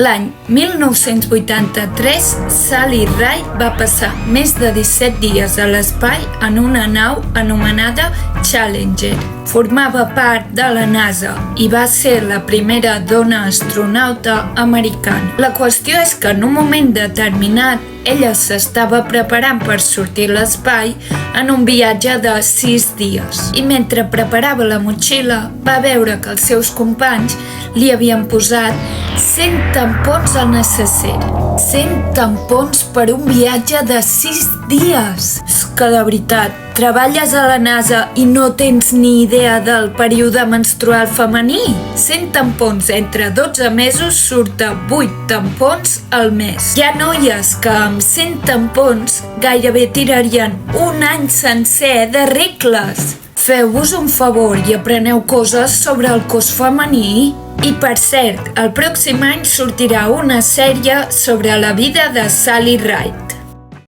L'any 1983, Sally Ride va passar més de 17 dies a l'espai en una nau anomenada Challenger. Formava part de la NASA i va ser la primera dona astronauta americana. La qüestió és que en un moment determinat ella s'estava preparant per sortir a l'espai en un viatge de 6 dies. I mentre preparava la motxilla va veure que els seus companys li havien posat 100 tampons al necesser. 100 tampons per un viatge de 6 dies! És que de veritat, treballes a la NASA i no tens ni idea del període menstrual femení? 100 tampons entre 12 mesos surten 8 tampons al mes. Hi ha noies que amb 100 tampons gairebé tirarien un any sencer de regles. Feu-vos un favor i apreneu coses sobre el cos femení. I per cert, el pròxim any sortirà una sèrie sobre la vida de Sally Ride.